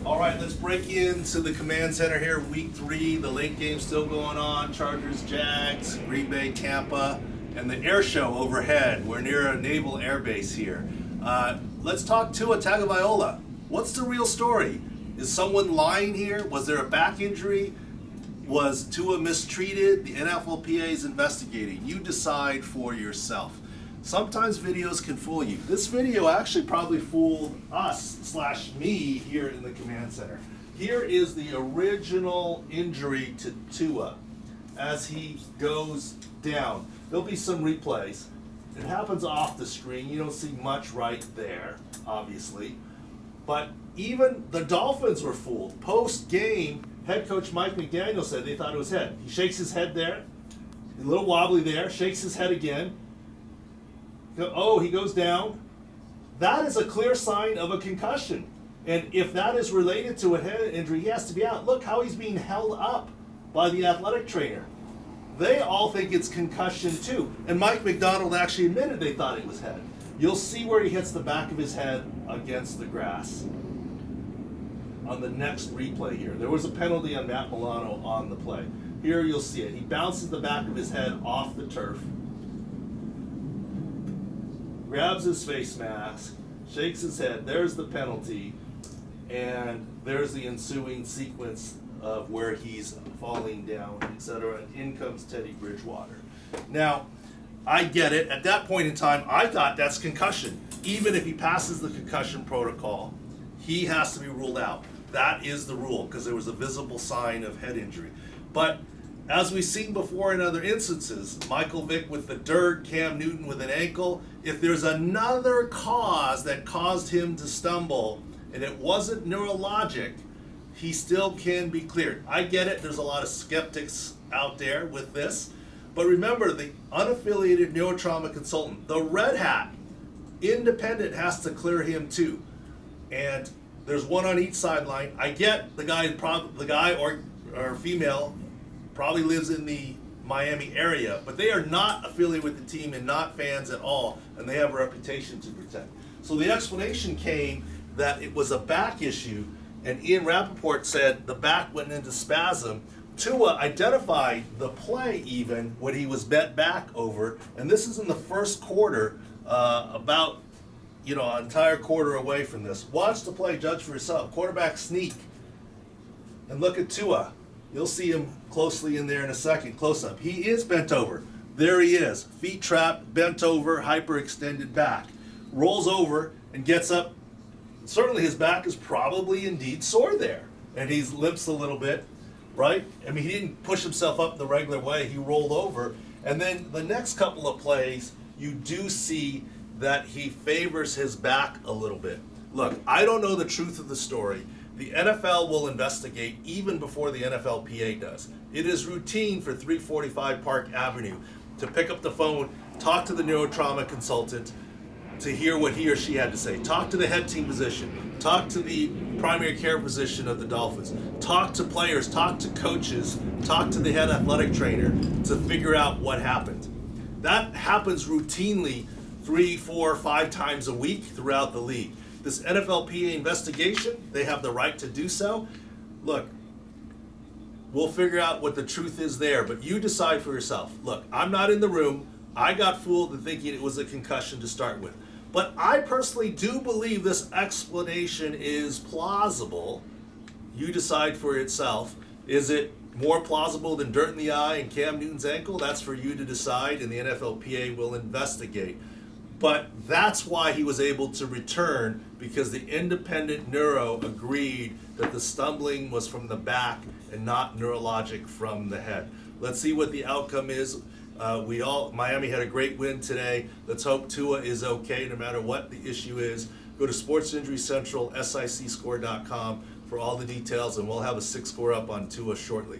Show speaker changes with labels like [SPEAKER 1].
[SPEAKER 1] All right, let's break into the command center here. Week 3, the late game still going on. Chargers, Jags, Green Bay, Tampa, and the air show overhead. We're near a naval air base here. Let's talk Tua Tagovailoa. What's the real story? Is someone lying here? Was there a back injury? Was Tua mistreated? The NFLPA is investigating. You decide for yourself. Sometimes videos can fool you. This video actually probably fooled us/me here in the command center. Here is the original injury to Tua as he goes down. There'll be some replays. It happens off the screen. You don't see much right there, obviously. But even the Dolphins were fooled. Post-game, head coach Mike McDaniel said they thought it was head. He shakes his head there, a little wobbly there, shakes his head again. Oh, he goes down. That is a clear sign of a concussion. And if that is related to a head injury, he has to be out. Look how he's being held up by the athletic trainer. They all think it's concussion too. And Mike McDonald actually admitted they thought it was head. You'll see where he hits the back of his head against the grass on the next replay here. There was a penalty on Matt Milano on the play. Here you'll see it. He bounces the back of his head off the turf, grabs his face mask, shakes his head. There's the penalty, and there's the ensuing sequence of where he's falling down, etc. And in comes Teddy Bridgewater. Now, I get it. At that point in time, I thought that's concussion. Even if he passes the concussion protocol, he has to be ruled out. That is the rule because there was a visible sign of head injury. But as we've seen before in other instances, Michael Vick with the dirt, Cam Newton with an ankle, if there's another cause that caused him to stumble and it wasn't neurologic, he still can be cleared. I get it. There's a lot of skeptics out there with this. But remember, the unaffiliated neurotrauma consultant, the red hat, independent, has to clear him too. And there's one on each sideline. I get the guy or female probably lives in the Miami area, but they are not affiliated with the team and not fans at all, and they have a reputation to protect. So the explanation came that it was a back issue, and InjuryReport said the back went into spasm. Tua identified the play even when he was bent back over, and this is in the first quarter, about an entire quarter away from this. Watch the play, judge for yourself. Quarterback sneak, and look at Tua. You'll see him closely in there in a second, close up. He is bent over. There he is, feet trapped, bent over, hyperextended back. Rolls over and gets up. Certainly his back is probably indeed sore there, and he limps a little bit, right? I mean, he didn't push himself up the regular way. He rolled over, and then the next couple of plays, you do see that he favors his back a little bit. Look, I don't know the truth of the story. The NFL will investigate even before the NFLPA does. It is routine for 345 Park Avenue to pick up the phone, talk to the neurotrauma consultant to hear what he or she had to say. Talk to the head team physician. Talk to the primary care physician of the Dolphins. Talk to players, talk to coaches, talk to the head athletic trainer to figure out what happened. That happens routinely 3, 4, 5 times a week throughout the league. This NFLPA investigation, they have the right to do so. Look, we'll figure out what the truth is there, but you decide for yourself. Look, I'm not in the room. I got fooled into thinking it was a concussion to start with. But I personally do believe this explanation is plausible. You decide for yourself. Is it more plausible than dirt in the eye and Cam Newton's ankle? That's for you to decide, and the NFLPA will investigate. But that's why he was able to return, because the independent neuro agreed that the stumbling was from the back and not neurologic from the head. Let's see what the outcome is. Miami had a great win today. Let's hope Tua is okay no matter what the issue is. Go to Sports Injury Central, sicscore.com for all the details, and we'll have a 6 score up on Tua shortly.